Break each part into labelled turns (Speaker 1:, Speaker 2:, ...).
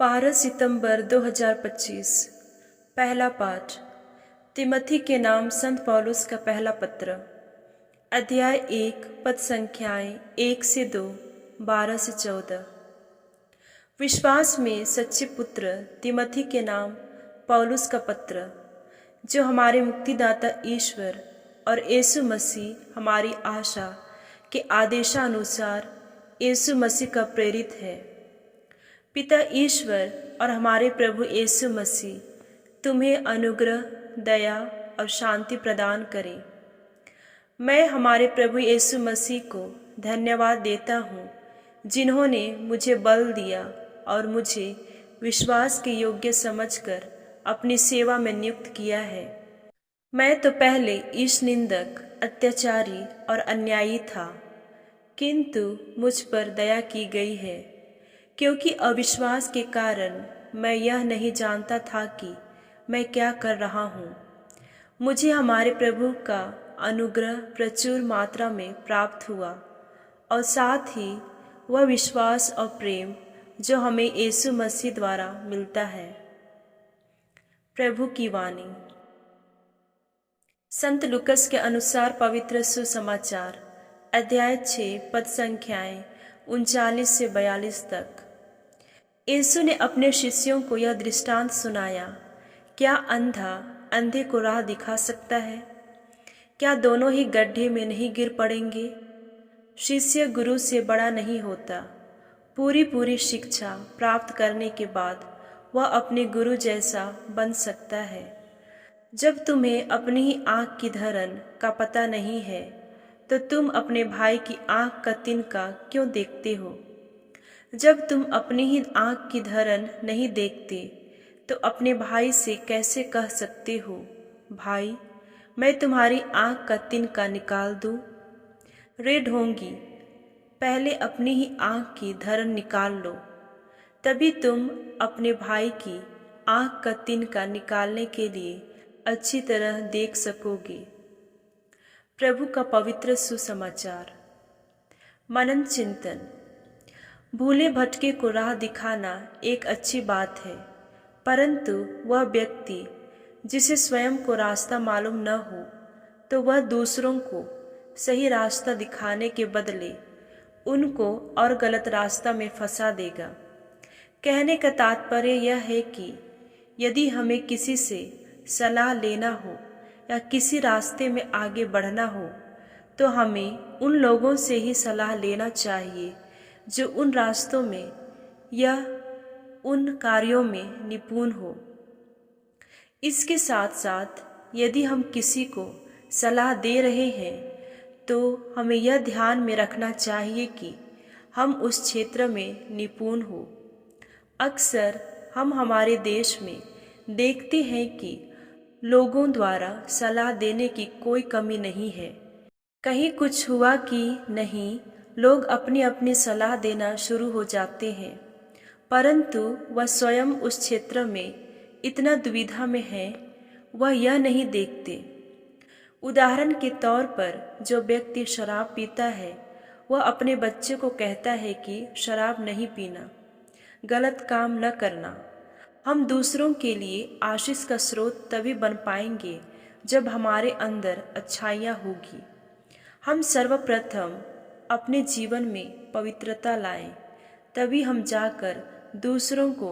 Speaker 1: 12 सितंबर 2025। पहला पाठ। तिमोथी के नाम संत पौलुस का पहला पत्र, अध्याय 1, पद संख्याएं 1 से 2, 12 से 14। विश्वास में सच्चे पुत्र तिमोथी के नाम पौलुस का पत्र, जो हमारे मुक्तिदाता ईश्वर और यीशु मसीह हमारी आशा के आदेशानुसार यीशु मसीह का प्रेरित है। पिता ईश्वर और हमारे प्रभु यीशु मसीह तुम्हें अनुग्रह, दया और शांति प्रदान करे। मैं हमारे प्रभु यीशु मसीह को धन्यवाद देता हूँ, जिन्होंने मुझे बल दिया और मुझे विश्वास के योग्य समझकर अपनी सेवा में नियुक्त किया है। मैं तो पहले ईश निंदक, अत्याचारी और अन्यायी था, किंतु मुझ पर दया की गई है, क्योंकि अविश्वास के कारण मैं यह नहीं जानता था कि मैं क्या कर रहा हूँ। मुझे हमारे प्रभु का अनुग्रह प्रचुर मात्रा में प्राप्त हुआ और साथ ही वह विश्वास और प्रेम जो हमें यीशु मसीह द्वारा मिलता है। प्रभु की वाणी। संत लूकस के अनुसार पवित्र सुसमाचार, अध्याय 6, पद संख्याएं 39 से 42 तक। यीशु ने अपने शिष्यों को यह दृष्टांत सुनाया, क्या अंधा अंधे को राह दिखा सकता है? क्या दोनों ही गड्ढे में नहीं गिर पड़ेंगे? शिष्य गुरु से बड़ा नहीं होता। पूरी शिक्षा प्राप्त करने के बाद वह अपने गुरु जैसा बन सकता है। जब तुम्हें अपनी ही आँख की धरन का पता नहीं है, तो तुम अपने भाई की आँख का तिनका क्यों देखते हो? जब तुम अपनी ही आँख की धरन नहीं देखते, तो अपने भाई से कैसे कह सकते हो, भाई मैं तुम्हारी आँख का तिनका निकाल दूँ? रे ढोंगी, पहले अपनी ही आँख की धरन निकाल लो, तभी तुम अपने भाई की आँख का तिनका निकालने के लिए अच्छी तरह देख सकोगे। प्रभु का पवित्र सुसमाचार। मनन चिंतन। भूले भटके को राह दिखाना एक अच्छी बात है, परंतु वह व्यक्ति जिसे स्वयं को रास्ता मालूम न हो, तो वह दूसरों को सही रास्ता दिखाने के बदले उनको और गलत रास्ता में फंसा देगा। कहने का तात्पर्य यह है कि यदि हमें किसी से सलाह लेना हो या किसी रास्ते में आगे बढ़ना हो, तो हमें उन लोगों से ही सलाह लेना चाहिए जो उन रास्तों में या उन कार्यों में निपुण हो। इसके साथ साथ यदि हम किसी को सलाह दे रहे हैं, तो हमें यह ध्यान में रखना चाहिए कि हम उस क्षेत्र में निपुण हो। अक्सर हम हमारे देश में देखते हैं कि लोगों द्वारा सलाह देने की कोई कमी नहीं है। कहीं कुछ हुआ कि नहीं, लोग अपनी अपनी सलाह देना शुरू हो जाते हैं, परंतु वह स्वयं उस क्षेत्र में इतना दुविधा में है, वह यह नहीं देखते। उदाहरण के तौर पर, जो व्यक्ति शराब पीता है, वह अपने बच्चे को कहता है कि शराब नहीं पीना, गलत काम न करना। हम दूसरों के लिए आशीष का स्रोत तभी बन पाएंगे जब हमारे अंदर अच्छाइयाँ होगी। हम सर्वप्रथम अपने जीवन में पवित्रता लाएं, तभी हम जाकर दूसरों को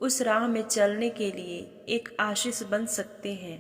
Speaker 1: उस राह में चलने के लिए एक आशीष बन सकते हैं।